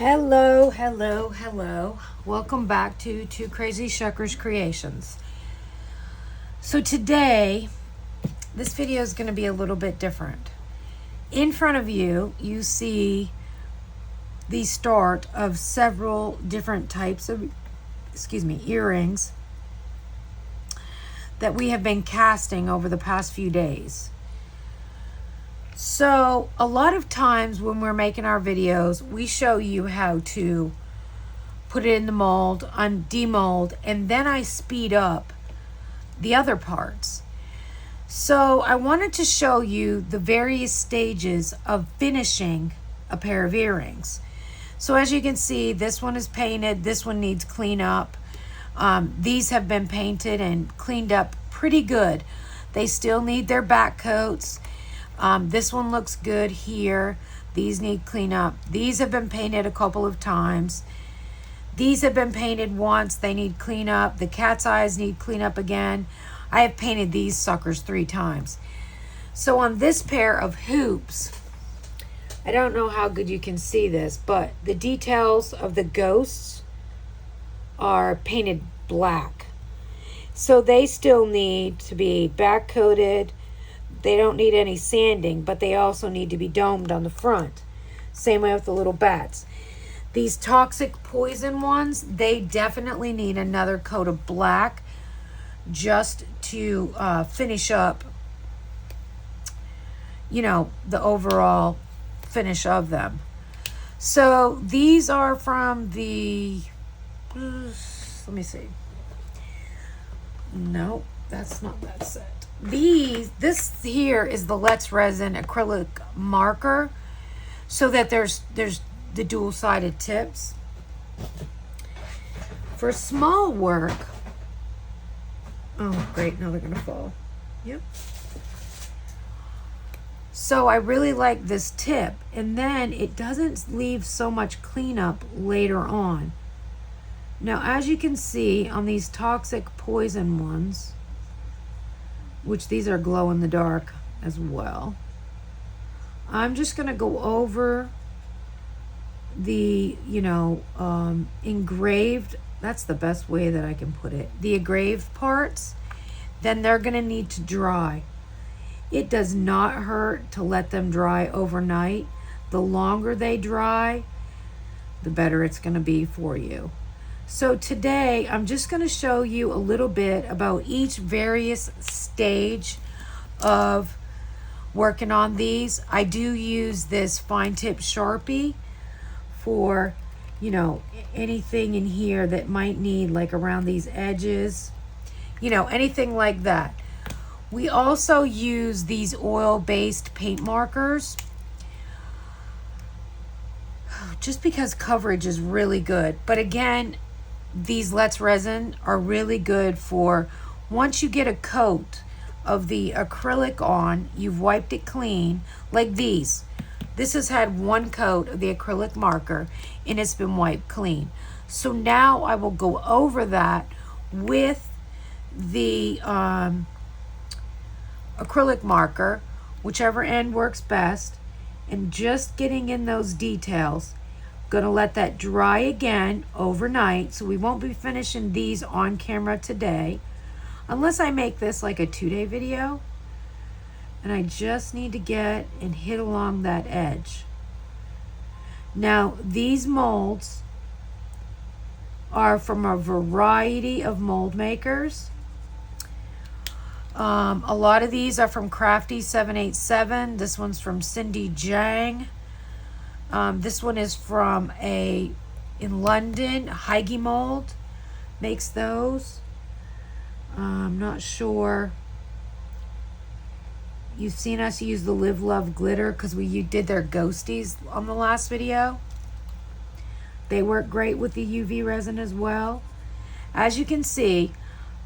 Hello, hello, hello. Welcome back to TwoCrazyShuckers Creations. So today, this video is going to be a little bit different. In front of you, you see the start of several different types of, earrings that we have been casting over the past few days. So a lot of times when we're making our videos, we show you how to put it in the mold, demold, and then I speed up the other parts. So I wanted to show you the various stages of finishing a pair of earrings. So as you can see, this one is painted, this one needs cleanup. These have been painted and cleaned up pretty good. They still need their back coats. This one looks good here. These need cleanup. These have been painted a couple of times. These have been painted once. They need cleanup. The cat's eyes need cleanup again. I have painted these suckers 3 times. So on this pair of hoops, I don't know how good you can see this, but the details of the ghosts are painted black. So they still need to be back coated. They don't need any sanding, but they also need to be domed on the front. Same way with the little bats. These toxic poison ones, they definitely need another coat of black just to finish up, you know, the overall finish of them. So these are from the, let me see. No, that's not that set. This here is the Let's Resin acrylic marker, so that there's the dual-sided tips. For small work, oh great, now they're gonna fall. Yep. So I really like this tip, and then it doesn't leave so much cleanup later on. Now as you can see on these toxic poison ones, which these are glow in the dark as well, I'm just going to go over the, engraved, that's the best way that I can put it, the engraved parts. Then they're going to need to dry. It does not hurt to let them dry overnight. The longer they dry, the better it's going to be for you. So today, I'm just going to show you a little bit about each various stage of working on these. I do use this fine tip Sharpie for, anything in here that might need, like around these edges, anything like that. We also use these oil-based paint markers just because coverage is really good. But again, these Let's Resin are really good for once you get a coat of the acrylic on, you've wiped it clean, like these. This has had one coat of the acrylic marker and it's been wiped clean. So now I will go over that with the acrylic marker, whichever end works best, and just getting in those details. Gonna let that dry again overnight, so we won't be finishing these on camera today unless I make this like a 2-day video, and I just need to get and hit along that edge. Now these molds are from a variety of mold makers. A lot of these are from Crafty 787. This one's from Cindy Jang. This one is from in London, Heige Mold makes those. I'm not sure. You've seen us use the Live Love Glitter because you did their ghosties on the last video. They work great with the UV resin as well. As you can see,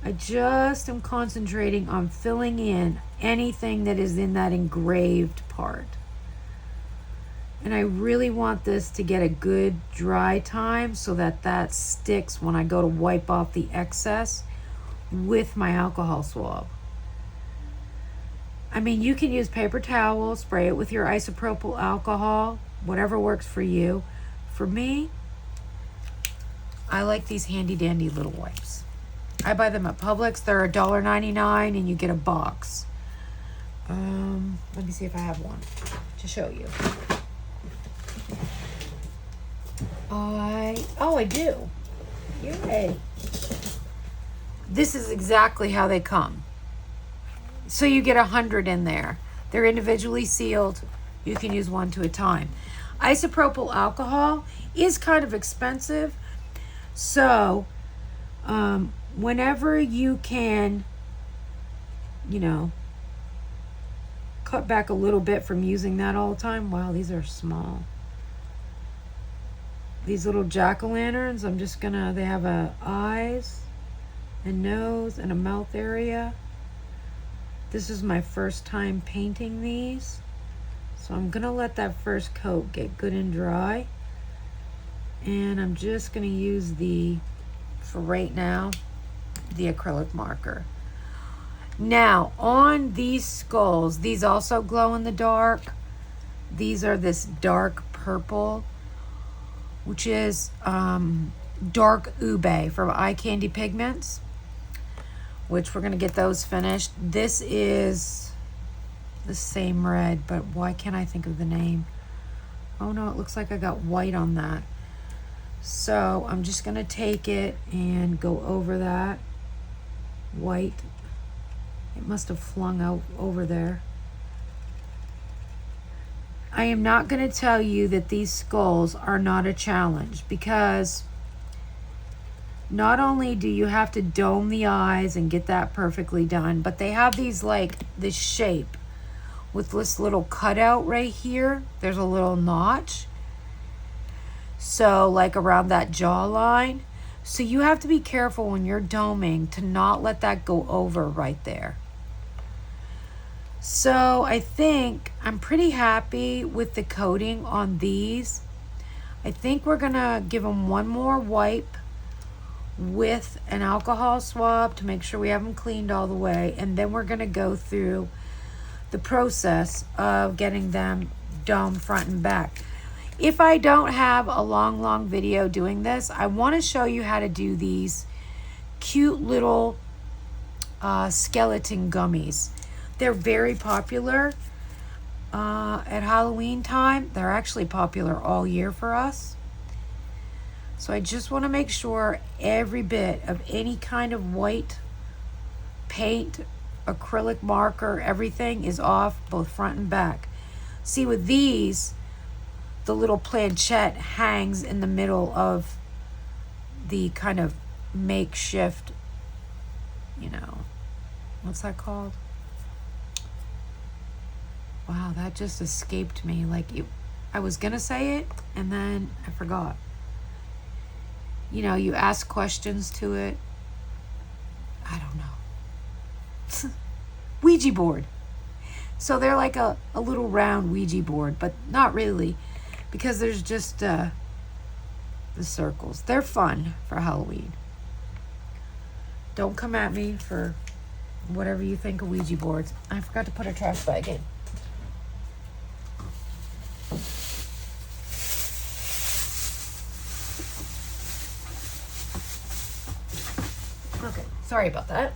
I just am concentrating on filling in anything that is in that engraved part. And I really want this to get a good dry time so that sticks when I go to wipe off the excess with my alcohol swab. I mean, you can use paper towel, spray it with your isopropyl alcohol, whatever works for you. for me, I like these handy dandy little wipes. I buy them at Publix. They're $1.99 and you get a box. Let me see if I have one to show you. I do. Yay. This is exactly how they come. So you get 100 in there. They're individually sealed. You can use one to a time. Isopropyl alcohol is kind of expensive. So, whenever you can, you know, cut back a little bit from using that all the time. Wow, these are small. These little jack-o'-lanterns, I'm just gonna, they have eyes and nose and a mouth area. This is my first time painting these. So I'm gonna let that first coat get good and dry. And I'm just gonna use for right now, the acrylic marker. Now, on these skulls, these also glow in the dark. These are this dark purple, which is dark ube from Eye Candy Pigments, which we're gonna get those finished. This is the same red, but why can't I think of the name? Oh no, it looks like I got white on that. So I'm just gonna take it and go over that white. It must have flung out over there. I am not gonna tell you that these skulls are not a challenge, because not only do you have to dome the eyes and get that perfectly done, but they have these like this shape with this little cutout right here. There's a little notch. So like around that jawline. So you have to be careful when you're doming to not let that go over right there. So I think I'm pretty happy with the coating on these. I think we're gonna give them one more wipe with an alcohol swab to make sure we have them cleaned all the way, and then we're gonna go through the process of getting them domed front and back. If I don't have a long video doing this, I want to show you how to do these cute little skeleton gummies. They're very popular at Halloween time. They're actually popular all year for us. So I just want to make sure every bit of any kind of white paint, acrylic marker, everything is off both front and back. See, with these, the little planchette hangs in the middle of the kind of makeshift, you know, what's that called? Wow, that just escaped me. Like, I was gonna say it and then I forgot. You know, you ask questions to it. I don't know. Ouija board. So they're like a little round Ouija board, but not really, because there's just the circles. They're fun for Halloween. Don't come at me for whatever you think of Ouija boards. I forgot to put a trash bag in. Okay, sorry about that.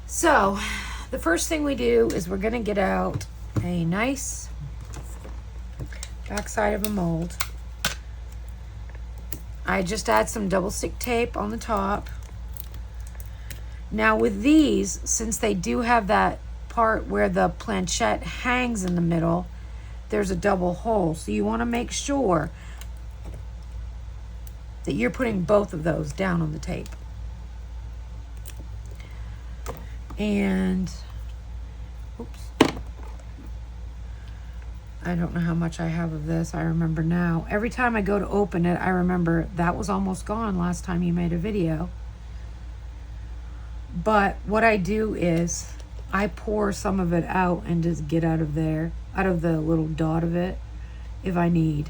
So, the first thing we do is we're gonna get out a nice backside of a mold. I just add some double stick tape on the top. Now with these, since they do have that part where the planchette hangs in the middle, there's a double hole. So you want to make sure that you're putting both of those down on the tape. And, oops. I don't know how much I have of this. I remember now. Every time I go to open it, I remember that was almost gone last time you made a video. But what I do is I pour some of it out and just get out of there, out of the little dot of it, if I need.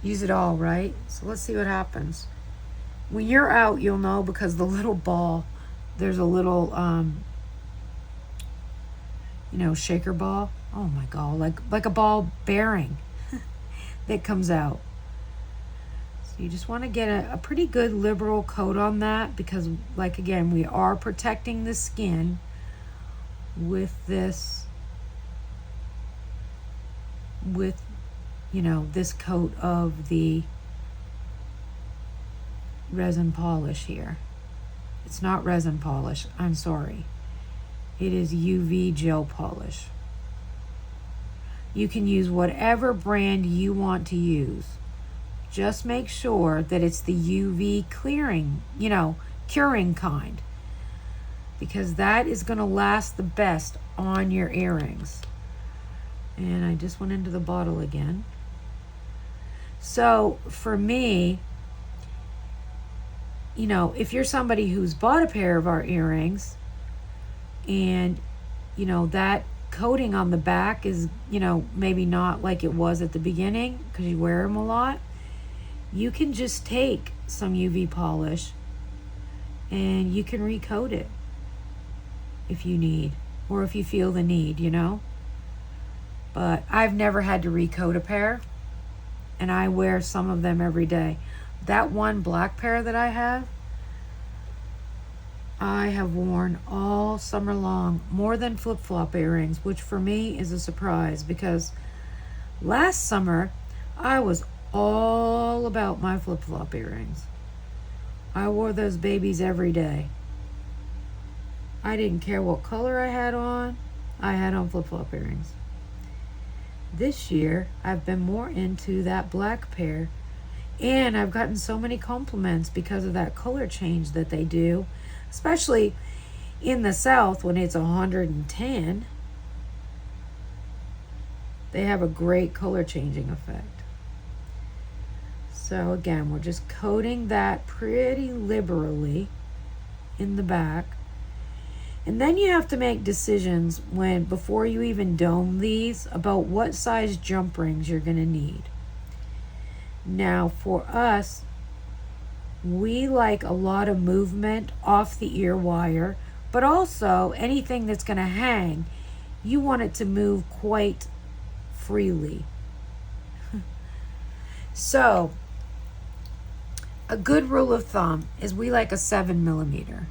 Use it all, right? So let's see what happens. When you're out, you'll know, because the little ball, there's a little, you know, shaker ball. Oh my God, like a ball bearing that comes out. So you just want to get a pretty good liberal coat on that, because like again, we are protecting the skin with this, with, you know, this coat of the resin polish here. It's not resin polish, I'm sorry. It is UV gel polish. You can use whatever brand you want to use. Just make sure that it's the UV clearing, you know, curing kind, because that is going to last the best on your earrings. And I just went into the bottle again. So for me, you know, if you're somebody who's bought a pair of our earrings and, you know, that coating on the back is, you know, maybe not like it was at the beginning because you wear them a lot, you can just take some UV polish and you can recoat it if you need, or if you feel the need, you know. But I've never had to recoat a pair, and I wear some of them every day. That one black pair that I have worn all summer long, more than flip-flop earrings, which for me is a surprise, because last summer I was all about my flip-flop earrings. I wore those babies every day. I didn't care what color I had on flip-flop earrings. This year, I've been more into that black pair, and I've gotten so many compliments because of that color change that they do, especially in the South when it's 110. They have a great color changing effect. So again, we're just coating that pretty liberally in the back. And then you have to make decisions before you even dome these about what size jump rings you're going to need. Now for us, we like a lot of movement off the ear wire, but also anything that's going to hang, you want it to move quite freely. So a good rule of thumb is we like a 7mm.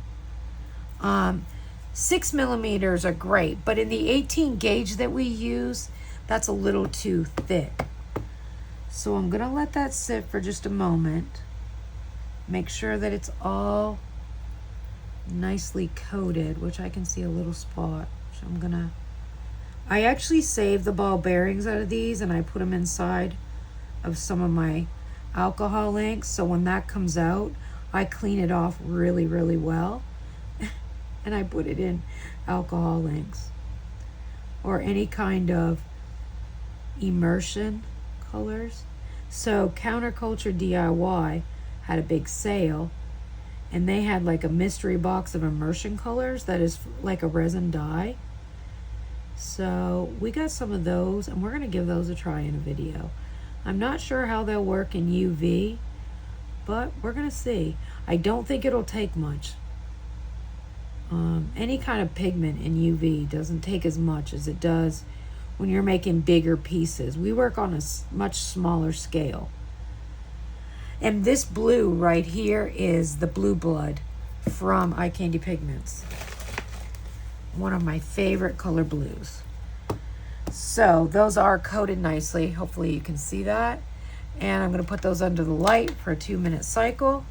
6mm are great, but in the 18 gauge that we use, that's a little too thick. So I'm gonna let that sit for just a moment. Make sure that it's all nicely coated, which I can see a little spot. So I actually saved the ball bearings out of these and I put them inside of some of my alcohol inks. So when that comes out, I clean it off really, really well. And I put it in alcohol inks or any kind of immersion colors. So Counterculture DIY had a big sale, and they had like a mystery box of immersion colors that is like a resin dye. So we got some of those, and we're going to give those a try in a video. I'm not sure how they'll work in UV, but we're going to see. I don't think it'll take much. Any kind of pigment in UV doesn't take as much as it does when you're making bigger pieces. We work on a much smaller scale. And this blue right here is the Blue Blood from Eye Candy Pigments. One of my favorite color blues. So those are coated nicely. Hopefully you can see that. And I'm going to put those under the light for a 2-minute cycle.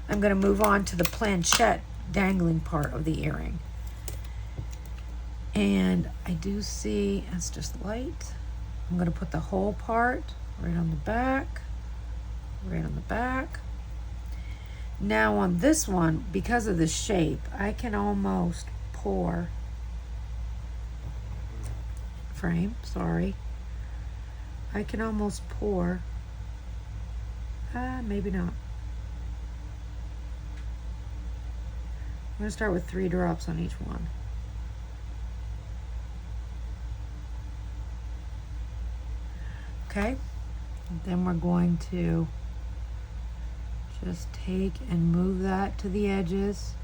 I'm going to move on to the planchette dangling part of the earring. And I do see, it's just light. I'm going to put the whole part right on the back, right on the back. Now on this one, because of the shape, I can almost pour, I can almost pour, maybe not. I'm going to start with 3 drops on each one. Okay, then we're going to just take and move that to the edges.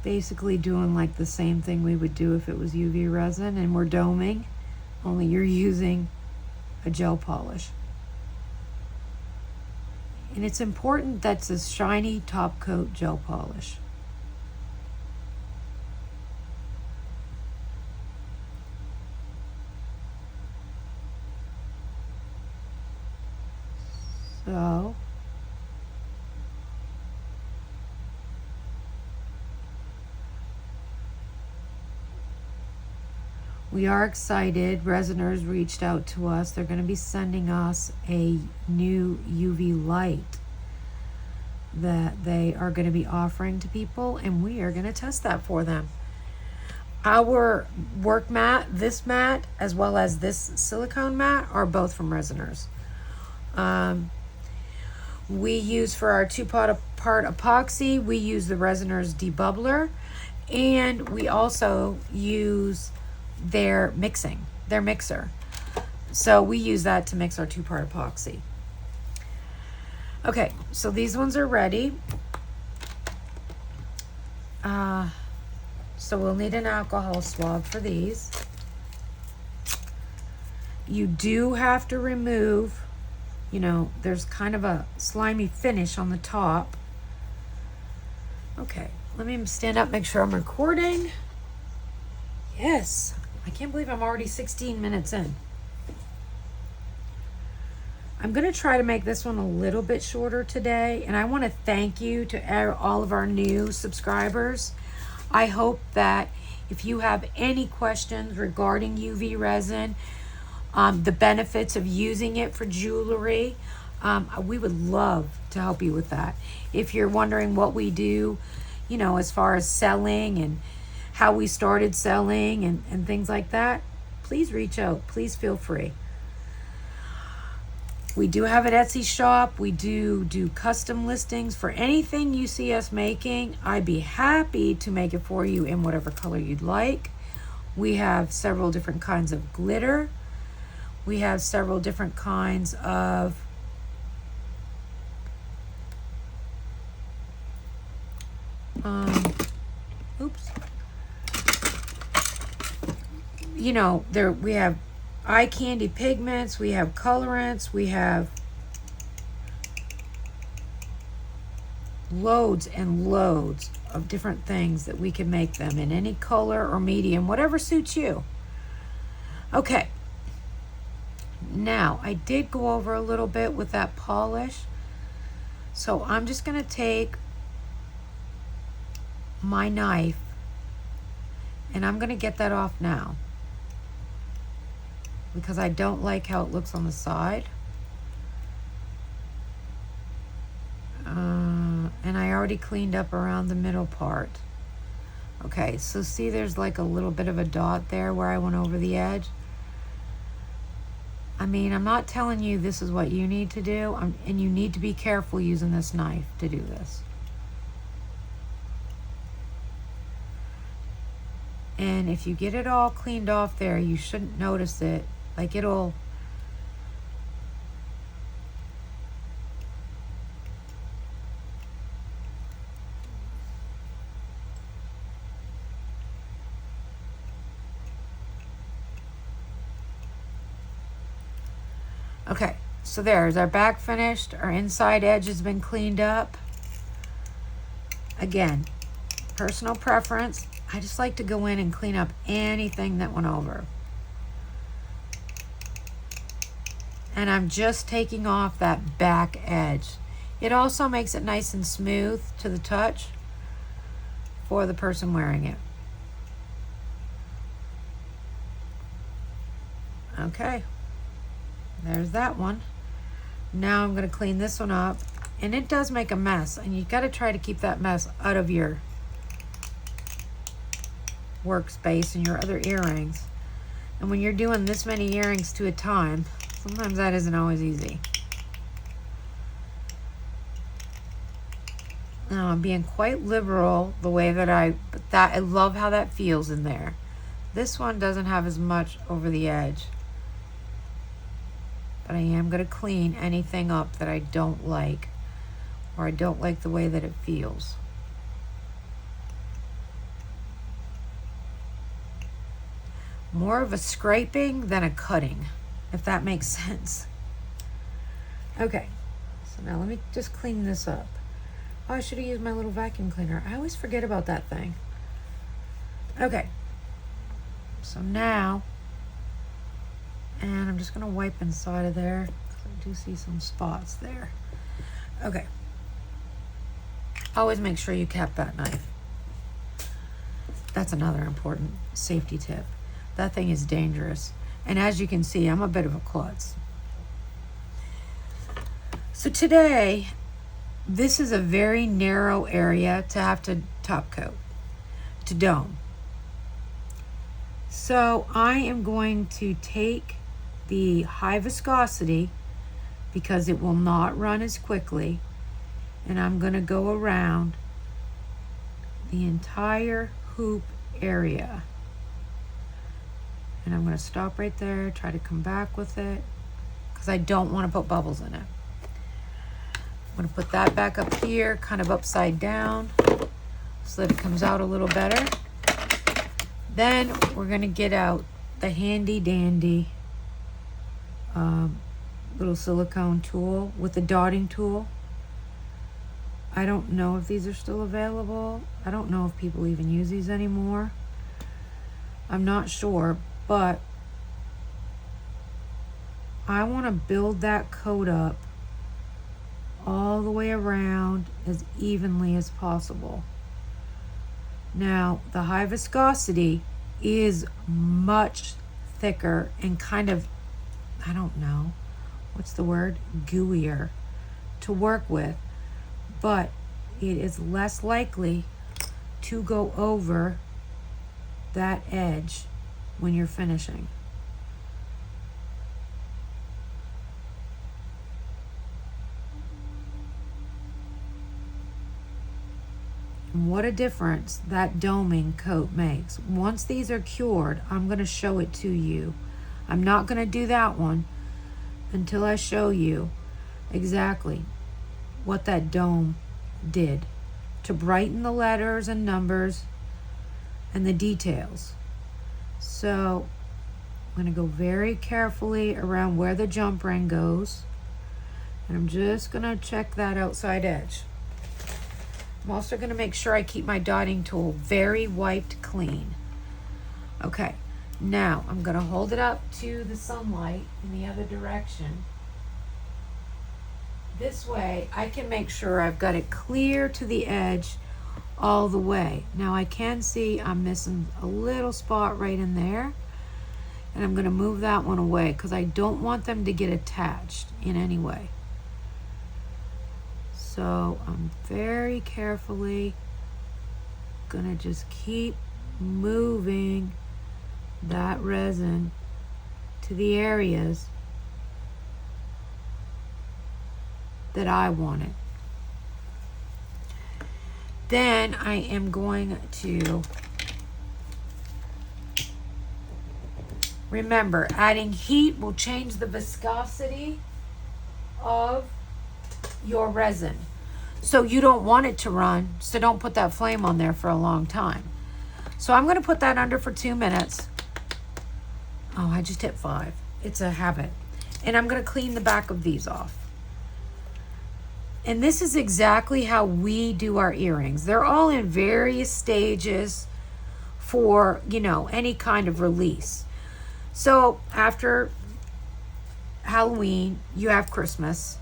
basically doing like the same thing we would do if it was UV resin and we're doming, only you're using a gel polish. And it's important that's a shiny top coat gel polish. So we are excited. Resiners reached out to us. They're going to be sending us a new UV light that they are going to be offering to people, and we are going to test that for them. Our work mat, this mat, as well as this silicone mat, are both from Resiners. We use for our 2-part epoxy, we use the Resiners debubbler, and we also use their mixer. So we use that to mix our 2-part epoxy. Okay, so these ones are ready. So we'll need an alcohol swab for these. You do have to remove, you know, there's kind of a slimy finish on the top. Okay, let me stand up, make sure I'm recording. Yes, I can't believe I'm already 16 minutes in. I'm going to try to make this one a little bit shorter today, and I want to thank you to all of our new subscribers. I hope that if you have any questions regarding UV resin, the benefits of using it for jewelry, we would love to help you with that. If you're wondering what we do, you know, as far as selling and how we started selling and things like that, please reach out. Please feel free. We do have an Etsy shop. We do custom listings for anything you see us making. I'd be happy to make it for you in whatever color you'd like. We have several different kinds of glitter. We have several different kinds of you know, we have eye candy pigments, we have colorants, we have loads and loads of different things that we can make them in any color or medium, whatever suits you. Okay, now I did go over a little bit with that polish, so I'm just going to take my knife and I'm going to get that off now, because I don't like how it looks on the side. And I already cleaned up around the middle part. Okay, so see there's like a little bit of a dot there where I went over the edge. I mean, I'm not telling you this is what you need to do, and you need to be careful using this knife to do this. And if you get it all cleaned off there, you shouldn't notice it. Like it'll, okay, so there's our back finished. Our inside edge has been cleaned up. Again, personal preference. I just like to go in and clean up anything that went over. And I'm just taking off that back edge. It also makes it nice and smooth to the touch for the person wearing it. Okay, there's that one. Now I'm going to clean this one up, and it does make a mess, and you got to try to keep that mess out of your workspace and your other earrings. And when you're doing this many earrings to a time, sometimes that isn't always easy. Now I'm being quite liberal the way that I love how that feels in there. This one doesn't have as much over the edge, but I am going to clean anything up that I don't like, or I don't like the way that it feels. more of a scraping than a cutting, if that makes sense. Okay, so now let me just clean this up. Oh, I should have used my little vacuum cleaner. I always forget about that thing. Okay, so now, and I'm just gonna wipe inside of there, because I do see some spots there. Okay, always make sure you cap that knife. That's another important safety tip. That thing is dangerous. And as you can see, I'm a bit of a klutz. So today, this is a very narrow area to have to top coat, to dome. So I am going to take the high viscosity, because it will not run as quickly, and I'm going to go around the entire hoop area. And I'm going to stop right there, try to come back with it, because I don't want to put bubbles in it. I'm going to put that back up here, kind of upside down, so that it comes out a little better. Then we're going to get out the handy dandy little silicone tool with the dotting tool. I don't know if these are still available. I don't know if people even use these anymore. I'm not sure, but I want to build that coat up all the way around as evenly as possible. Now, the high viscosity is much thicker and kind of, I don't know, what's the word? Gooier to work with, but it is less likely to go over that edge when you're finishing. And what a difference that doming coat makes. Once these are cured, I'm going to show it to you. I'm not going to do that one until I show you exactly what that dome did to brighten the letters and numbers and the details. So I'm going to go very carefully around where the jump ring goes, and I'm just going to check that outside edge. I'm also going to make sure I keep my dotting tool very wiped clean. Okay, now I'm going to hold it up to the sunlight in the other direction. This way I can make sure I've got it clear to the edge all the way. Now I can see I'm missing a little spot right in there, and I'm going to move that one away because I don't want them to get attached in any way. So I'm very carefully gonna just keep moving that resin to the areas that I want it. Then I am going to, remember, adding heat will change the viscosity of your resin. So you don't want it to run, so don't put that flame on there for a long time. So I'm going to put that under for 2 minutes. Oh, I just hit 5. It's a habit. And I'm going to clean the back of these off. And this is exactly how we do our earrings. They're all in various stages for, you know, any kind of release. So after Halloween, you have Christmas,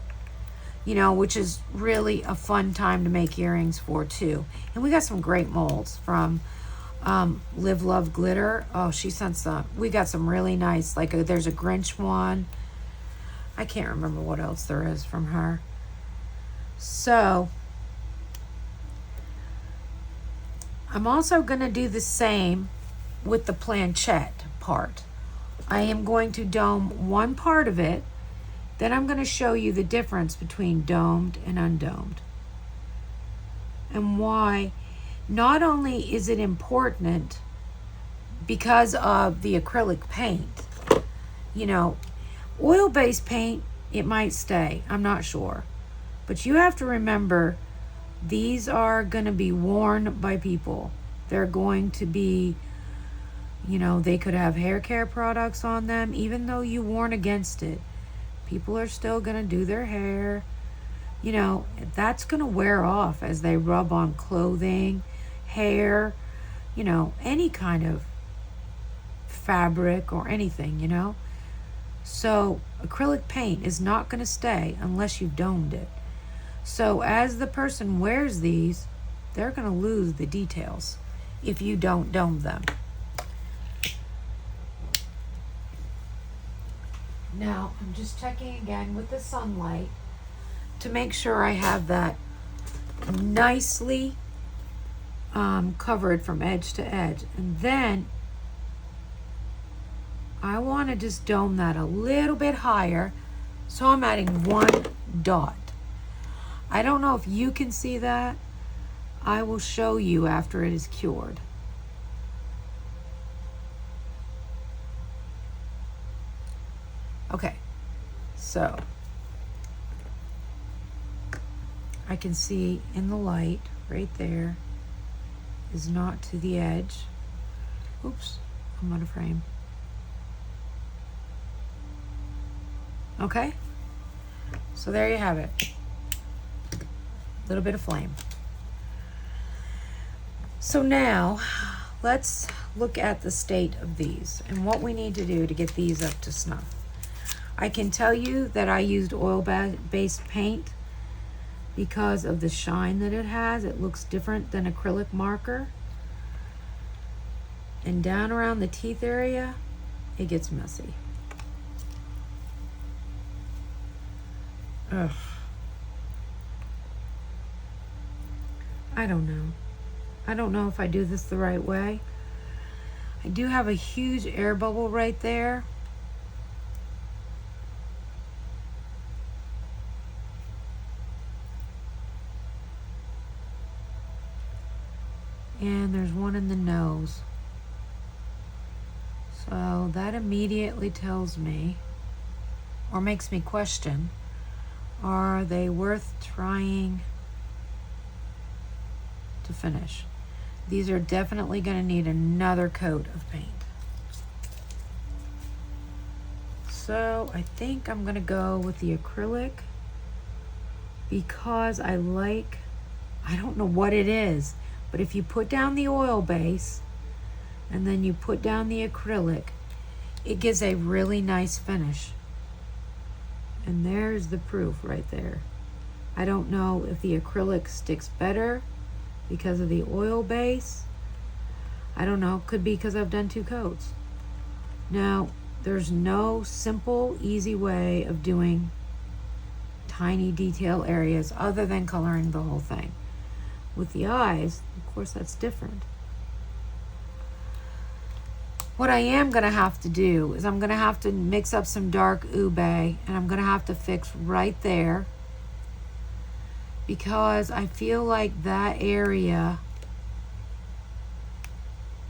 you know, which is really a fun time to make earrings for too. And we got some great molds from Live Love Glitter. Oh, she sent some. We got some really nice, like there's a Grinch one. I can't remember what else there is from her. So I'm also going to do the same with the planchette part. I am going to dome one part of it. Then I'm going to show you the difference between domed and undomed, and why not only is it important because of the acrylic paint. You know, oil-based paint, it might stay, I'm not sure. But you have to remember, these are going to be worn by people. They're going to be You know, they could have hair care products on them, even though you warn against it. People are still going to do their hair. You know, that's going to wear off as they rub on clothing, hair, you know, any kind of fabric or anything, you know. So acrylic paint is not going to stay unless you've domed it. So as the person wears these, they're going to lose the details if you don't dome them. Now, I'm just checking again with the sunlight to make sure I have that nicely covered from edge to edge. And then I want to just dome that a little bit higher, so I'm adding one dot. I don't know if you can see that. I will show you after it is cured. Okay, so I can see in the light right there is not to the edge. Oops, I'm out of frame. Okay, so there you have it. A little bit of flame. So now let's look at the state of these and what we need to do to get these up to snuff. I can tell you that I used oil-based paint because of the shine that it has. It looks different than acrylic marker. And down around the teeth area, it gets messy. Ugh. I don't know. I don't know if I do this the right way. I do have a huge air bubble right there. And there's one in the nose. So that immediately tells me, or makes me question, are they worth trying to finish? These are definitely going to need another coat of paint. So I think I'm going to go with the acrylic because I don't know what it is, but if you put down the oil base and then you put down the acrylic, it gives a really nice finish. And there's the proof right there. I don't know if the acrylic sticks better because of the oil base. I don't know, could be because I've done 2 coats. Now, there's no simple, easy way of doing tiny detail areas other than coloring the whole thing. With the eyes, of course, that's different. What I am going to have to do is I'm going to have to mix up some dark ube, and I'm going to have to fix right there because I feel like that area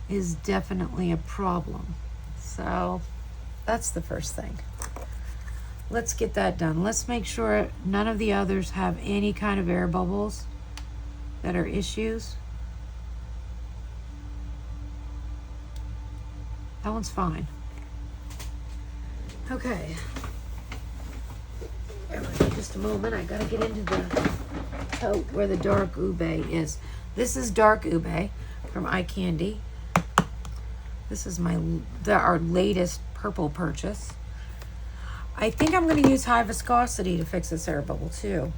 is definitely a problem. So that's the first thing. Let's get that done. Let's make sure none of the others have any kind of air bubbles that are issues. That one's fine. Okay. Just a moment. I gotta get into the coat where the dark ube is. This is dark ube from Eye Candy. This is our latest purple purchase. I think I'm going to use high viscosity to fix this air bubble too.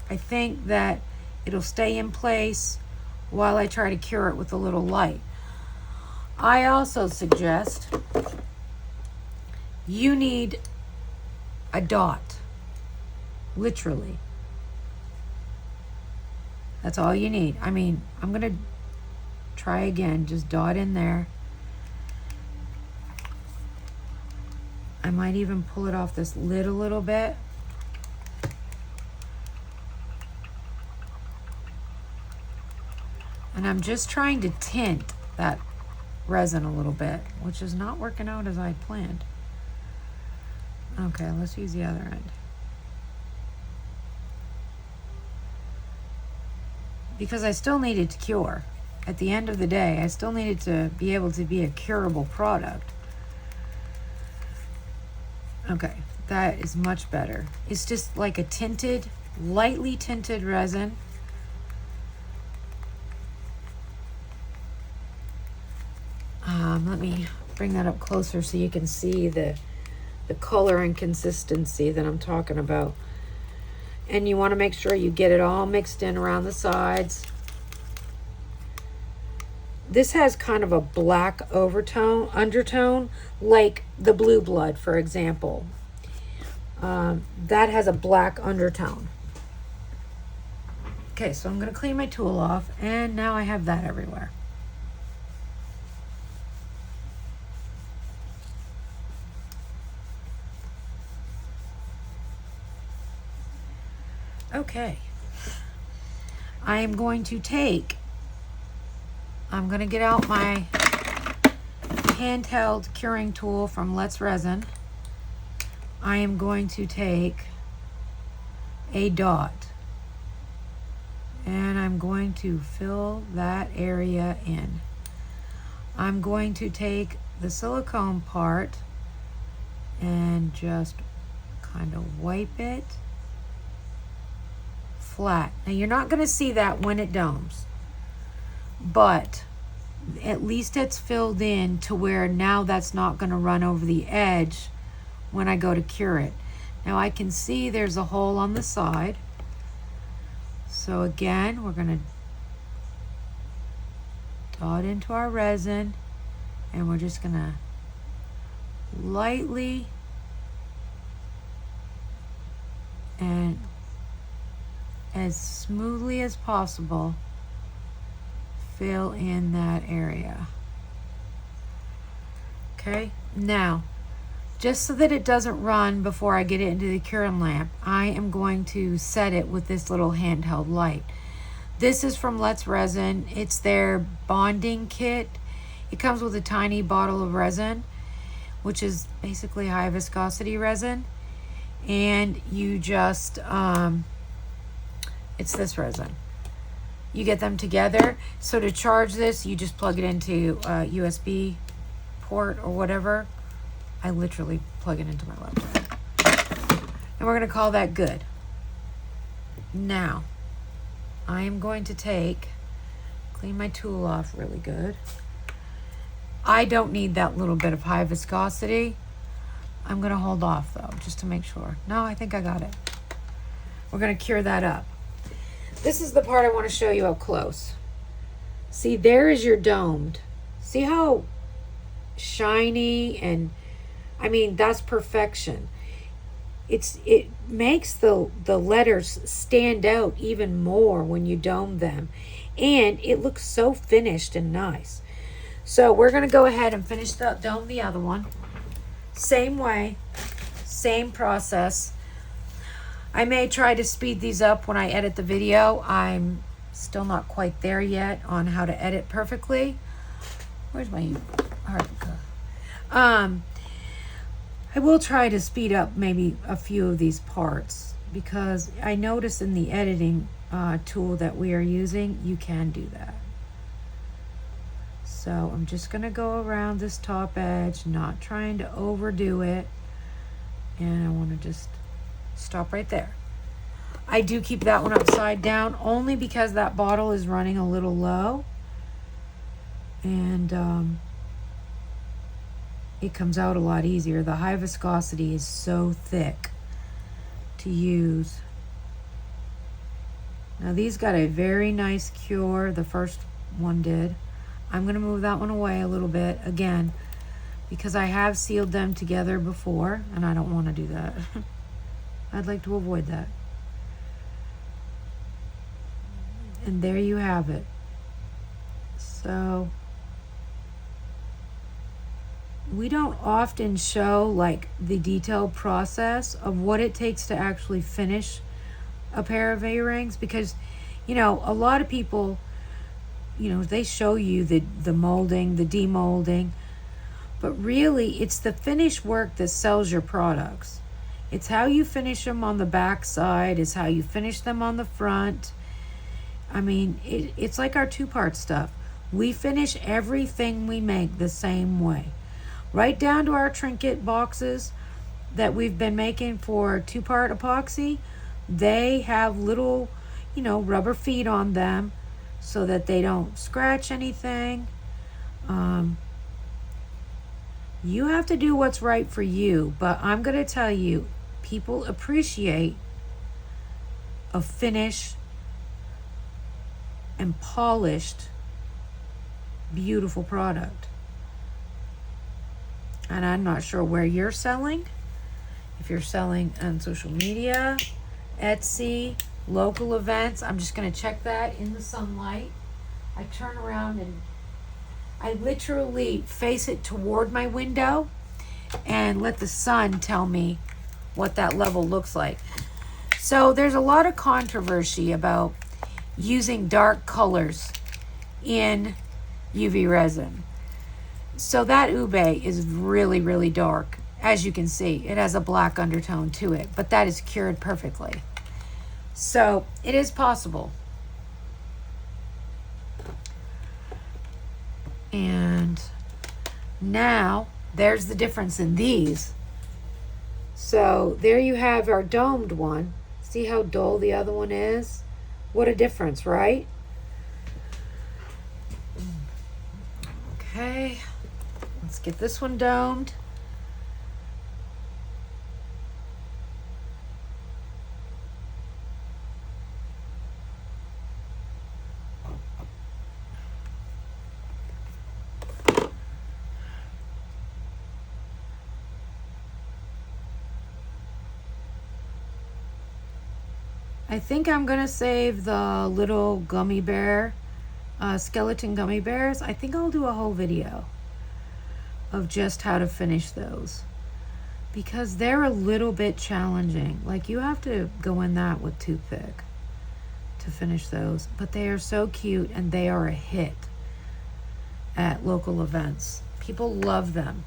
I think that it'll stay in place while I try to cure it with a little light. I also suggest you need a dot, literally. That's all you need. I mean, I'm going to try again, just dot in there. I might even pull it off this lid a little bit. And I'm just trying to tint that resin a little bit, which is not working out as I planned. Okay, let's use the other end. Because I still need it to cure. at the end of the day, I still need it to be able to be a curable product. Okay, that is much better. It's just like a tinted, lightly tinted resin. Let me bring that up closer so you can see the color and consistency that I'm talking about. And you want to make sure you get it all mixed in around the sides. This has kind of a black undertone, like the Blue Blood, for example. That has a black undertone. Okay, so I'm going to clean my tool off, and now I have that everywhere. Okay, I'm going to get out my handheld curing tool from Let's Resin. I am going to take a dot and I'm going to fill that area in. I'm going to take the silicone part and just kind of wipe it flat. Now you're not going to see that when it domes, but at least it's filled in to where now that's not going to run over the edge when I go to cure it. Now I can see there's a hole on the side. So again, we're going to dot into our resin and we're just going to lightly and as smoothly as possible fill in that area. Okay, now just so that it doesn't run before I get it into the curing lamp, I am going to set it with this little handheld light. This is from Let's Resin. It's their bonding kit. It comes with a tiny bottle of resin, which is basically high viscosity resin, and you just it's this resin. You get them together. So to charge this, you just plug it into a USB port or whatever. I literally plug it into my laptop. And we're going to call that good. Now, I am going to clean my tool off really good. I don't need that little bit of high viscosity. I'm going to hold off though, just to make sure. No, I think I got it. We're going to cure that up. This is the part I want to show you up close. See, there is your domed. See how shiny, and I mean, that's perfection. It makes the letters stand out even more when you dome them, and it looks so finished and nice. So we're going to go ahead and finish dome the other one. Same way, same process. I may try to speed these up when I edit the video. I'm still not quite there yet on how to edit perfectly. Where's my article? I will try to speed up maybe a few of these parts, because I notice in the editing tool that we are using, you can do that. So I'm just going to go around this top edge, not trying to overdo it. And I want to just stop right there. I do keep that one upside down only because that bottle is running a little low. And it comes out a lot easier. The high viscosity is so thick to use. Now these got a very nice cure. The first one did. I'm going to move that one away a little bit again because I have sealed them together before and I don't want to do that. I'd like to avoid that. And there you have it. So we don't often show like the detailed process of what it takes to actually finish a pair of earrings, because you know, a lot of people, you know, they show you the molding, the demolding, but really it's the finish work that sells your products. It's how you finish them on the back side, it's how you finish them on the front. I mean, it's like our two-part stuff. We finish everything we make the same way. Right down to our trinket boxes that we've been making for 2-part epoxy. They have little, rubber feet on them so that they don't scratch anything. You have to do what's right for you, but I'm going to tell you, people appreciate a finished and polished, beautiful product. And I'm not sure where you're selling. If you're selling on social media, Etsy, local events, I'm just going to check that in the sunlight. I turn around and I literally face it toward my window and let the sun tell me what that level looks like. So there's a lot of controversy about using dark colors in UV resin. So that ube is really, really dark. As you can see, it has a black undertone to it, but that is cured perfectly. So it is possible. And now there's the difference in these. So there you have our domed one. See how dull the other one is? What a difference, right? Okay, let's get this one domed. I think I'm gonna save the little gummy bear, skeleton gummy bears. I think I'll do a whole video of just how to finish those, because they're a little bit challenging. Like, you have to go in that with toothpick to finish those, but they are so cute and they are a hit at local events. People love them.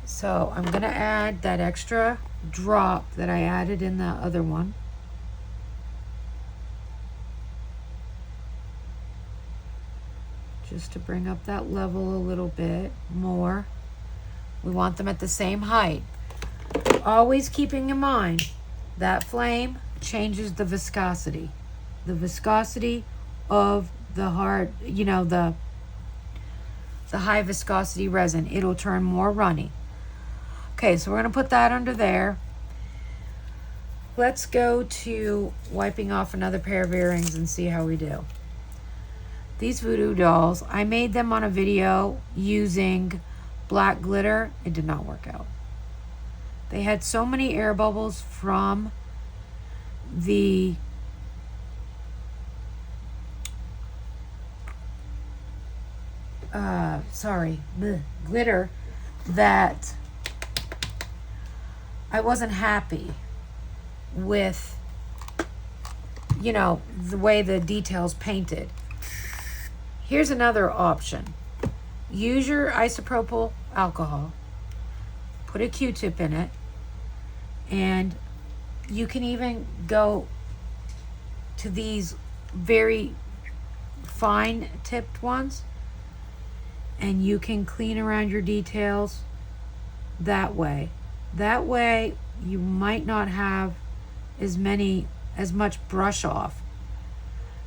So I'm gonna add that extra drop that I added in the other one. Just to bring up that level a little bit more. We want them at the same height. Always keeping in mind that flame changes the viscosity. The viscosity of the hard, the high viscosity resin. It'll turn more runny. Okay, so we're going to put that under there. Let's go to wiping off another pair of earrings and see how we do. These voodoo dolls, I made them on a video using black glitter. It did not work out. They had so many air bubbles from the glitter that I wasn't happy with, the way the details painted. Here's another option. Use your isopropyl alcohol, put a Q-tip in it, and you can even go to these very fine tipped ones, and you can clean around your details that way. That way you might not have as much brush off.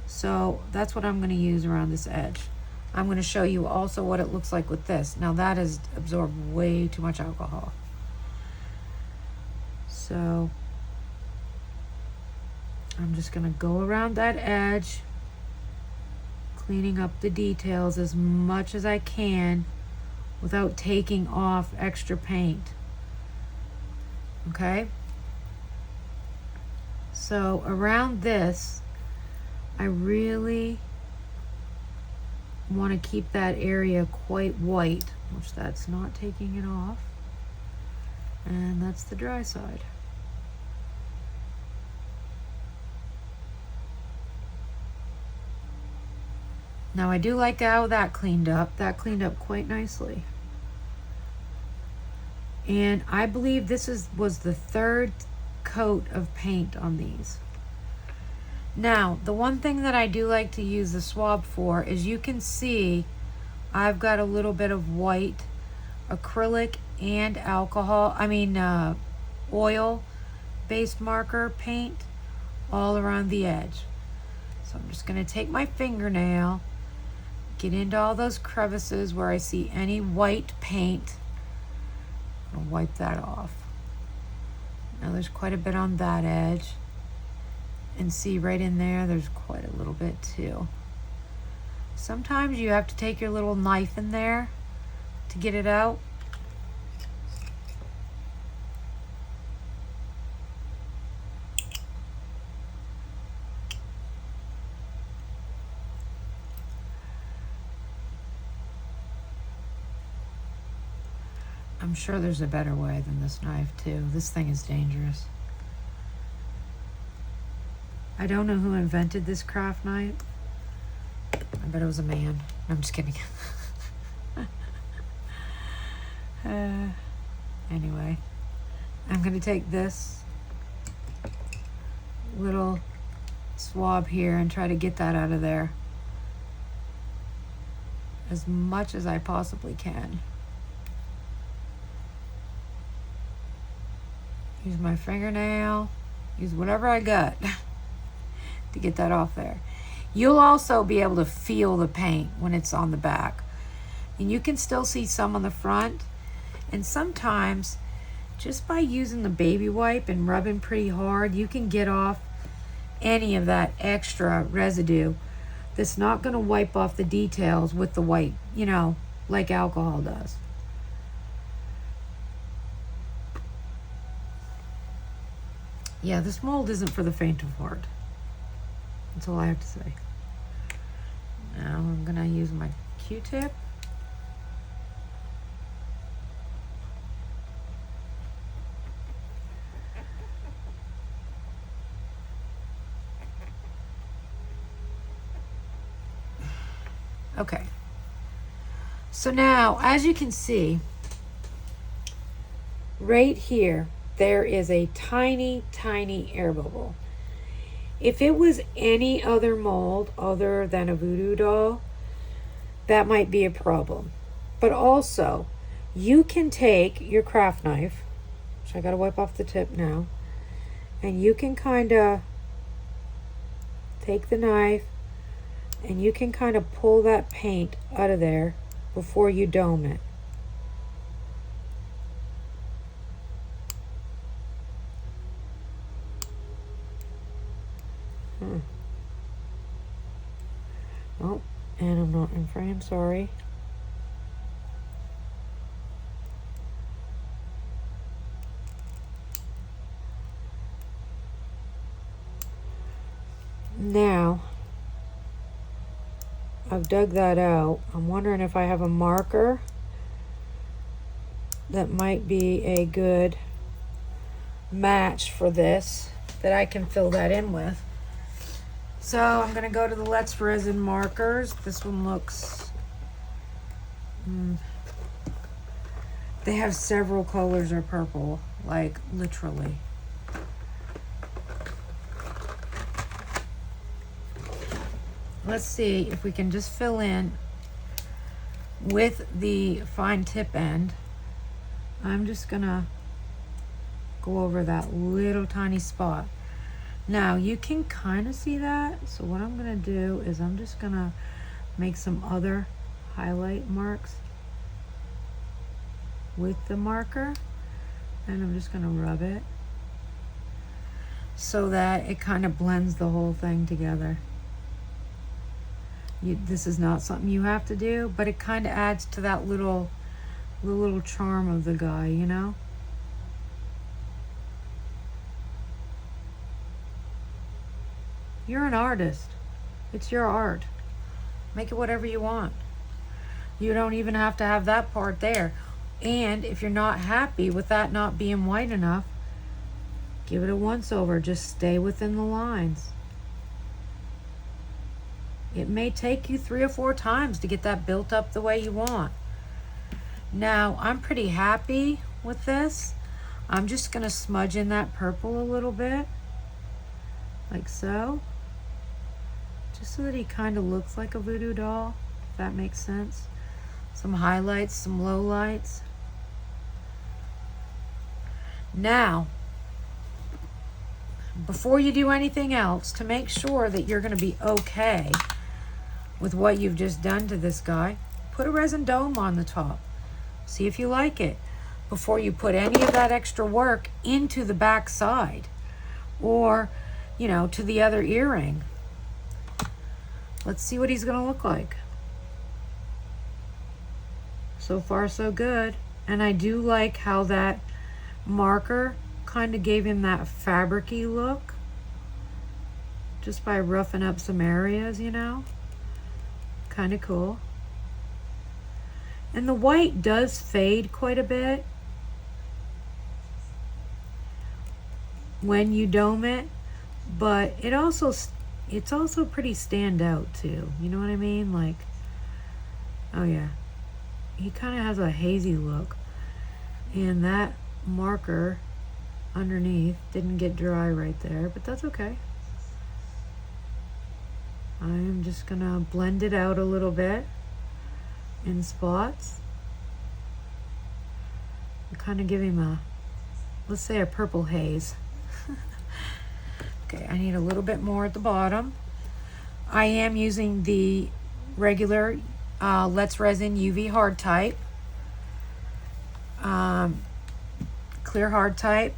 So that's what I'm going to use around this edge. I'm going to show you also what it looks like with this. Now that has absorbed way too much alcohol. So I'm just going to go around that edge, cleaning up the details as much as I can without taking off extra paint. Okay? So around this, I really want to keep that area quite white, which that's not taking it off. And that's the dry side. Now I do like how that cleaned up. That cleaned up quite nicely. And I believe this was the third coat of paint on these. Now, the one thing that I do like to use the swab for is you can see I've got a little bit of white acrylic and oil based marker paint all around the edge. So I'm just going to take my fingernail, get into all those crevices where I see any white paint. I'll wipe that off. Now there's quite a bit on that edge. And see right in there, there's quite a little bit too. Sometimes you have to take your little knife in there to get it out. I'm sure there's a better way than this knife too. This thing is dangerous. I don't know who invented this craft knife. I bet it was a man. I'm just kidding. Anyway, I'm going to take this little swab here and try to get that out of there as much as I possibly can. Use my fingernail, use whatever I got to get that off there. You'll also be able to feel the paint when it's on the back. And you can still see some on the front. And sometimes, just by using the baby wipe and rubbing pretty hard, you can get off any of that extra residue that's not going to wipe off the details with the white, you know, like alcohol does. Yeah, this mold isn't for the faint of heart. That's all I have to say. Now I'm gonna use my Q-tip. Okay. So now, as you can see, right here, there is a tiny, tiny air bubble. If it was any other mold other than a voodoo doll, that might be a problem. But also, you can take your craft knife, which I gotta wipe off the tip now, and you can kind of take the knife and you can kind of pull that paint out of there before you dome it. Oh, and I'm not in frame, sorry. Now, I've dug that out. I'm wondering if I have a marker that might be a good match for this, that I can fill that in with. So I'm going to go to the Let's Resin markers. This one looks... they have several colors of purple, like literally. Let's see if we can just fill in with the fine tip end. I'm just going to go over that little tiny spot. Now you can kind of see that, so what I'm going to do is I'm just going to make some other highlight marks with the marker, and I'm just going to rub it so that it kind of blends the whole thing together. This is not something you have to do, but it kind of adds to that little charm of the guy, you know? You're an artist. It's your art. Make it whatever you want. You don't even have to have that part there. And if you're not happy with that not being white enough, give it a once over. Just stay within the lines. It may take you 3 or 4 times to get that built up the way you want. Now, I'm pretty happy with this. I'm just going to smudge in that purple a little bit, like so. just so that he kind of looks like a voodoo doll, if that makes sense. Some highlights, some lowlights. Now, before you do anything else, to make sure that you're going to be okay with what you've just done to this guy, put a resin dome on the top. See if you like it before you put any of that extra work into the back side or, you know, to the other earring. Let's see what he's going to look like. So far, so good. And I do like how that marker kind of gave him that fabric-y look just by roughing up some areas, you know. Kind of cool. And the white does fade quite a bit when you dome it, but it's also pretty standout too. You know what I mean? Like, oh yeah, he kind of has a hazy look, and that marker underneath didn't get dry right there, but that's okay. I'm just gonna blend it out a little bit in spots. Kind of give him a, let's say, a purple haze. Okay, I need a little bit more at the bottom. I am using the regular Let's Resin UV hard type, clear hard type.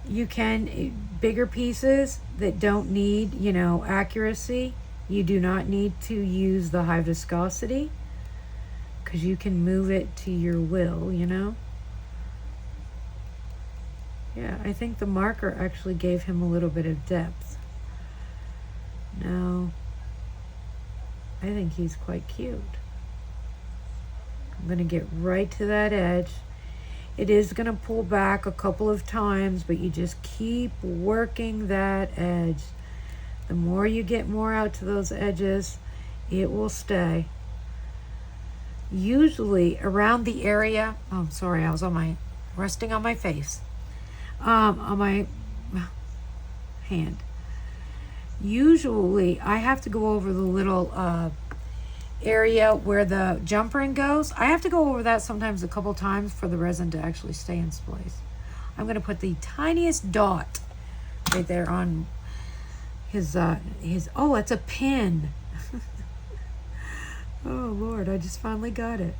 You can, bigger pieces that don't need, you know, accuracy, you do not need to use the high viscosity because you can move it to your will, you know. Yeah, I think the marker actually gave him a little bit of depth. Now, I think he's quite cute. I'm going to get right to that edge. It is going to pull back a couple of times, but you just keep working that edge. The more you get more out to those edges, it will stay. Usually around the area, oh, sorry, I was resting on my face. On my hand. Usually I have to go over the little area where the jump ring goes. I have to go over that sometimes a couple times for the resin to actually stay in place. I'm going to put the tiniest dot right there on his oh, it's a pin. Oh Lord, I just finally got it.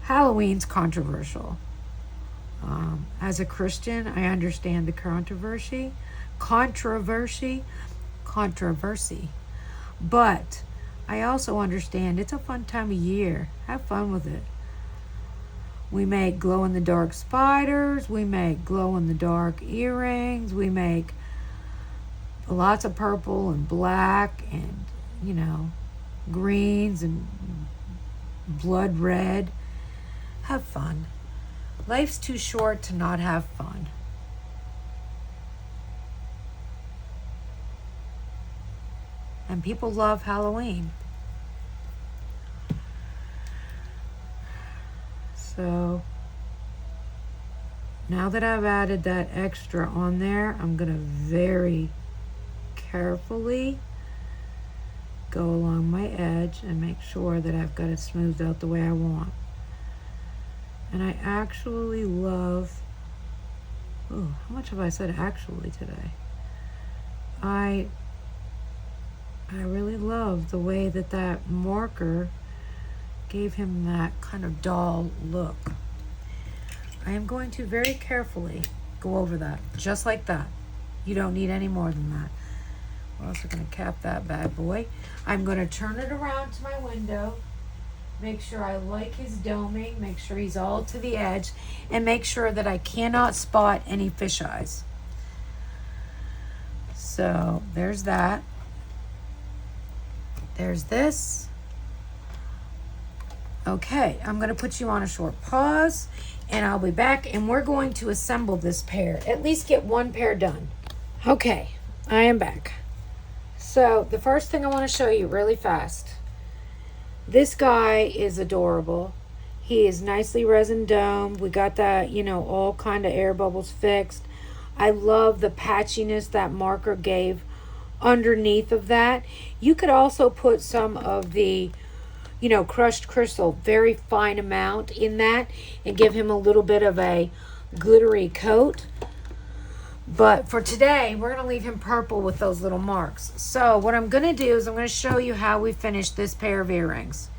Halloween's controversial. As a Christian, I understand the controversy, but I also understand it's a fun time of year. Have fun with it. We make glow-in-the-dark spiders, we make glow-in-the-dark earrings, we make lots of purple and black and, you know, greens and blood red. Have fun. Life's too short to not have fun. And people love Halloween. So now that I've added that extra on there, I'm going to very carefully go along my edge and make sure that I've got it smoothed out the way I want. And I actually love, oh, how much have I said actually today? I really love the way that that marker gave him that kind of doll look. I am going to very carefully go over that, just like that. You don't need any more than that. We're also going to cap that bad boy. I'm going to turn it around to my window. Make sure I like his doming, make sure he's all to the edge, and make sure that I cannot spot any fisheyes. So there's that. There's this. Okay, I'm going to put you on a short pause, and I'll be back, and we're going to assemble this pair. At least get one pair done. Okay, I am back. So the first thing I want to show you really fast. This guy is adorable. He is nicely resin domed. We got that, you know, all kind of air bubbles fixed. I love the patchiness that marker gave underneath of that. You could also put some of the, you know, crushed crystal, very fine amount in that, and give him a little bit of a glittery coat. But for today, we're going to leave him purple with those little marks. So what I'm going to do is I'm going to show you how we finished this pair of earrings.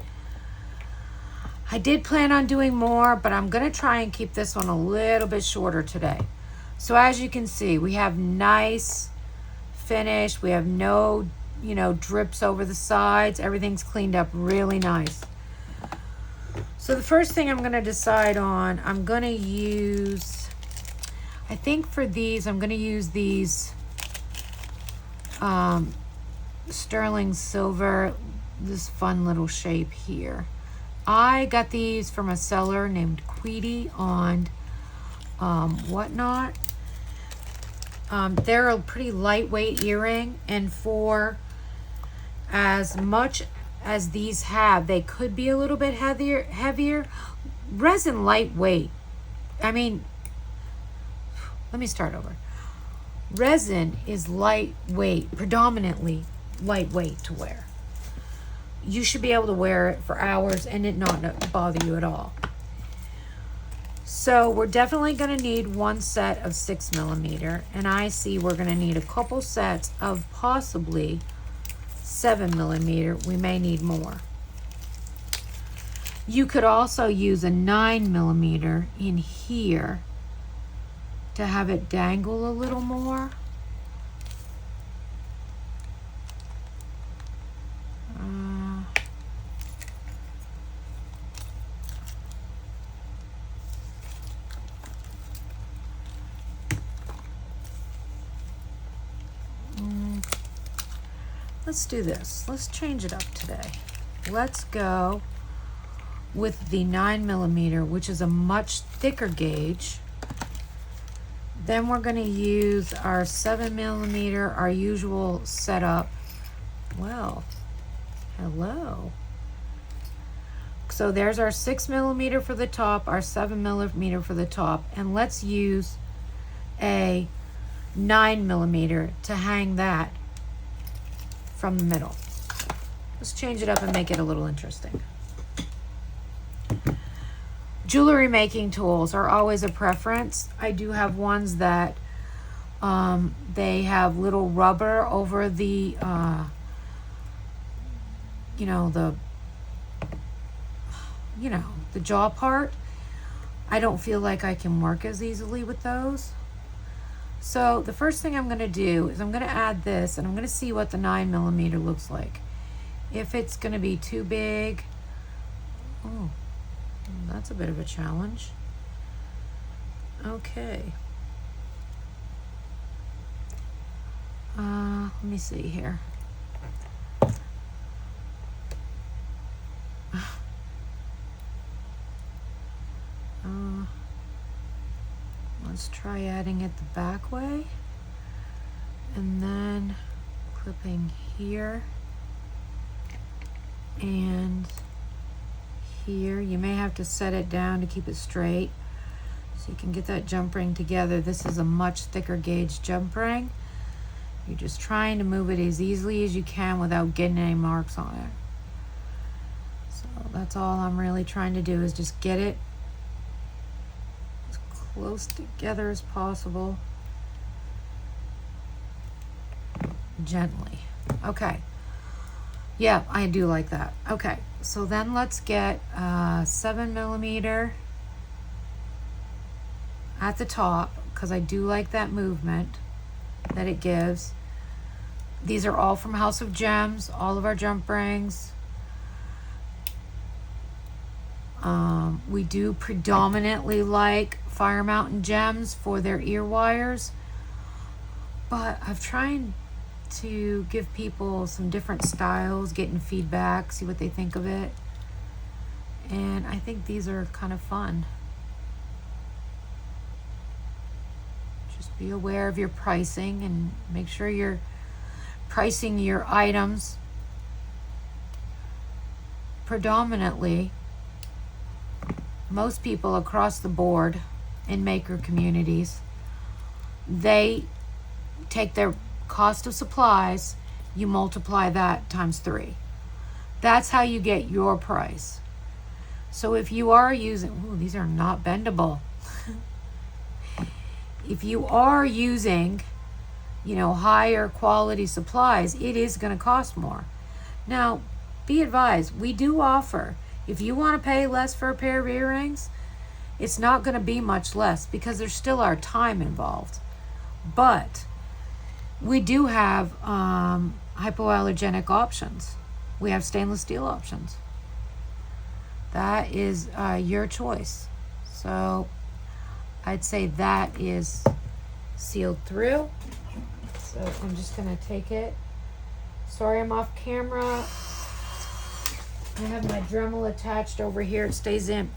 I did plan on doing more, but I'm going to try and keep this one a little bit shorter today. So as you can see, we have nice finish. We have no, you know, drips over the sides. Everything's cleaned up really nice. So the first thing I'm going to decide on, I'm going to use, I think for these, I'm going to use these sterling silver, this fun little shape here. I got these from a seller named Queedy on Whatnot. They're a pretty lightweight earring, and for as much as these have, they could be a little bit heavier. Resin lightweight. I mean, let me start over. Resin is lightweight, predominantly lightweight to wear. You should be able to wear it for hours and it not bother you at all. So we're definitely going to need one set of 6mm, and I see we're going to need a couple sets of possibly 7mm. We may need more. You could also use a 9mm in here to have it dangle a little more. Let's do this. Let's change it up today. Let's go with the 9mm, which is a much thicker gauge. Then we're going to use our 7mm, our usual setup. Well, hello. So there's our 6mm for the top, our 7mm for the top, and let's use a 9mm to hang that from the middle. Let's change it up and make it a little interesting. Jewelry making tools are always a preference. I do have ones that they have little rubber over the the jaw part. I don't feel like I can work as easily with those. So the first thing I'm going to do is I'm going to add this, and I'm going to see what the 9mm looks like. If it's going to be too big, oh, that's a bit of a challenge. Okay. Let me see here. Let's try adding it the back way, and then clipping here and here. You may have to set it down to keep it straight so you can get that jump ring together. This is a much thicker gauge jump ring. You're just trying to move it as easily as you can without getting any marks on it. So that's all I'm really trying to do, is just get it close together as possible, gently. Okay, yeah, I do like that. Okay, so then let's get 7mm at the top, because I do like that movement that it gives. These are all from House of Gems, all of our jump rings. We do predominantly like Fire Mountain Gems for their ear wires, but I've tried to give people some different styles, getting feedback, see what they think of it, and I think these are kind of fun. Just be aware of your pricing and make sure you're pricing your items predominantly most people across the board in maker communities, they take their cost of supplies, you multiply that times 3. That's how you get your price. So if you are using, ooh, these are not bendable. If you are using, you know, higher quality supplies, it is going to cost more. Now, be advised, we do offer, if you want to pay less for a pair of earrings, it's not going to be much less because there's still our time involved. But we do have hypoallergenic options. We have stainless steel options. That is your choice. So I'd say that is sealed through. So I'm just going to take it. Sorry I'm off camera. I have my Dremel attached over here. It stays in,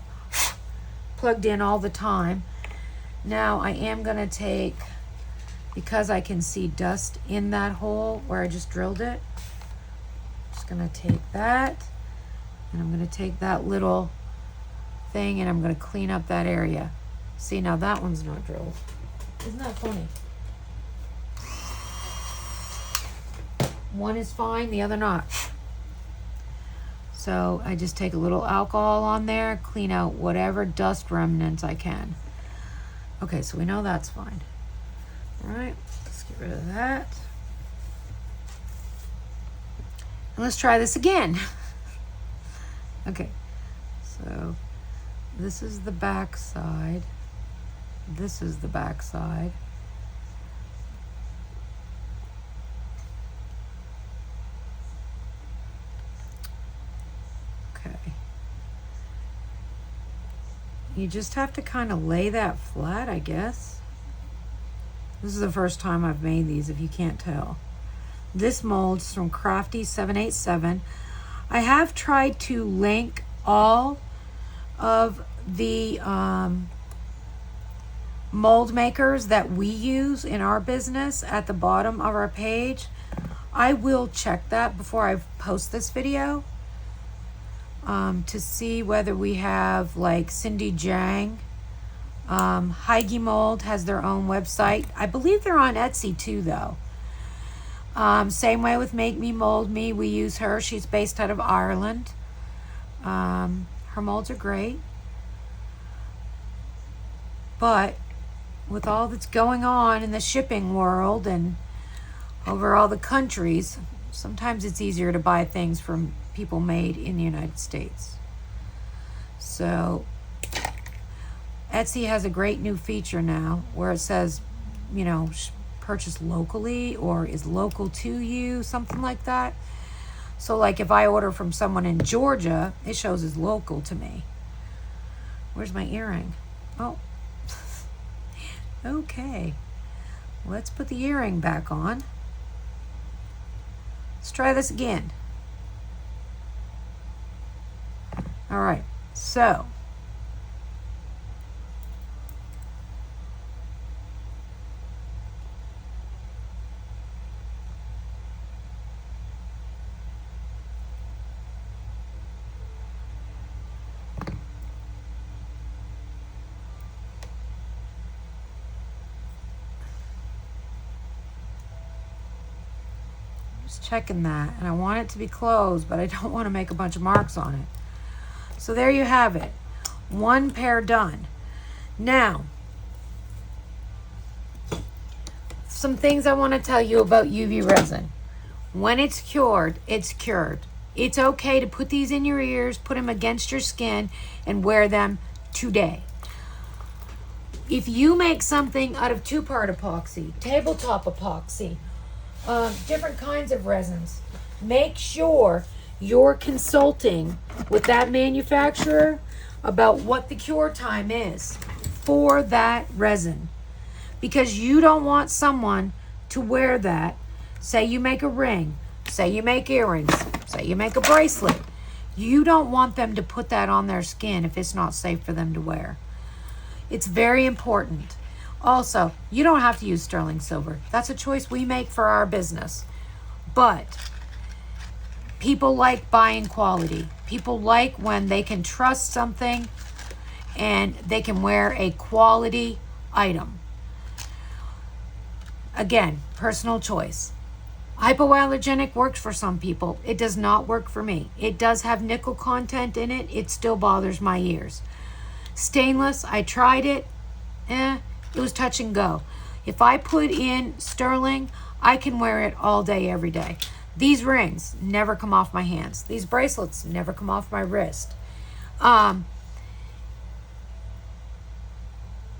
plugged in all the time. Now I am going to take, because I can see dust in that hole where I just drilled it, I'm just going to take that, and I'm going to take that little thing and I'm going to clean up that area. See, now that one's not drilled. Isn't that funny? One is fine, the other not. So I just take a little alcohol on there, clean out whatever dust remnants I can. Okay, so we know that's fine. All right, let's get rid of that. And let's try this again. Okay, so this is the back side. This is the back side. Okay. You just have to kind of lay that flat, I guess. This is the first time I've made these, if you can't tell. This mold's from Crafty787. I have tried to link all of the mold makers that we use in our business at the bottom of our page. I will check that before I post this video to see whether we have like Cindy Jang. Heige Mold has their own website. I believe they're on Etsy too though. Same way with MakeMeMoldMe, we use her. She's based out of Ireland. Her molds are great. But with all that's going on in the shipping world and over all the countries, sometimes it's easier to buy things from people made in the United States. So Etsy has a great new feature now where it says, you know, purchase locally or is local to you, something like that. So like if I order from someone in Georgia, it shows as local to me. Where's my earring? Oh. Okay, let's put the earring back on. Let's try this again. All right, so checking that, and I want it to be closed, but I don't want to make a bunch of marks on it. So there you have it, one pair done. Now, some things I want to tell you about UV resin. When it's cured, it's cured. It's okay to put these in your ears, put them against your skin, and wear them today. If you make something out of 2-part epoxy, tabletop epoxy, different kinds of resins, make sure you're consulting with that manufacturer about what the cure time is for that resin, because you don't want someone to wear that. Say you make a ring, say you make earrings, say you make a bracelet. You don't want them to put that on their skin if it's not safe for them to wear. It's very important. Also, you don't have to use sterling silver. That's a choice we make for our business. But people like buying quality. People like when they can trust something and they can wear a quality item. Again, personal choice. Hypoallergenic works for some people. It does not work for me. It does have nickel content in it. It still bothers my ears. Stainless, I tried it. It was touch and go. If I put in sterling, I can wear it all day, every day. These rings never come off my hands. These bracelets never come off my wrist.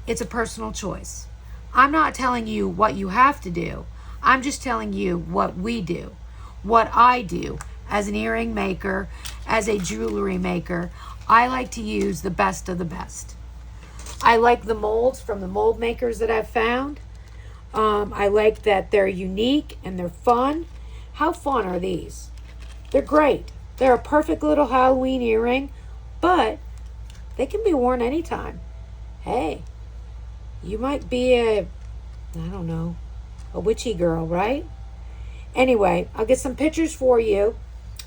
It's a personal choice. I'm not telling you what you have to do. I'm just telling you what we do, what I do as an earring maker, as a jewelry maker. I like to use the best of the best. I like the molds from the mold makers that I've found. I like that they're unique and they're fun. How fun are these? They're great. They're a perfect little Halloween earring, but they can be worn anytime. Hey, you might be a witchy girl, right? Anyway, I'll get some pictures for you.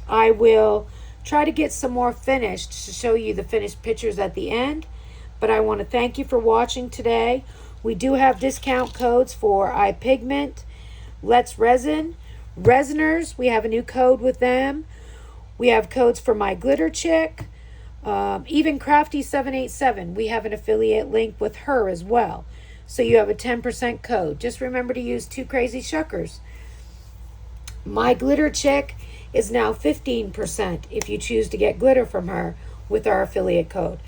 I will try to get some more finished to show you the finished pictures at the end. But I want to thank you for watching today. We do have discount codes for Pigment, Let's Resin, Resiners. We have a new code with them. We have codes for My Glitter Chick, even Crafty787. We have an affiliate link with her as well. So you have a 10% code. Just remember to use TwoCrazyShuckers. My Glitter Chick is now 15% if you choose to get glitter from her with our affiliate code.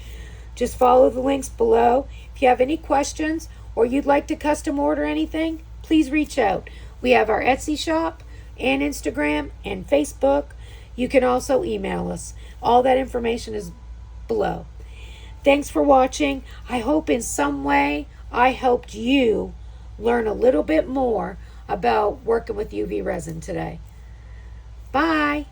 Just follow the links below. If you have any questions or you'd like to custom order anything, please reach out. We have our Etsy shop and Instagram and Facebook. You can also email us. All that information is below. Thanks for watching. I hope in some way I helped you learn a little bit more about working with UV resin today. Bye.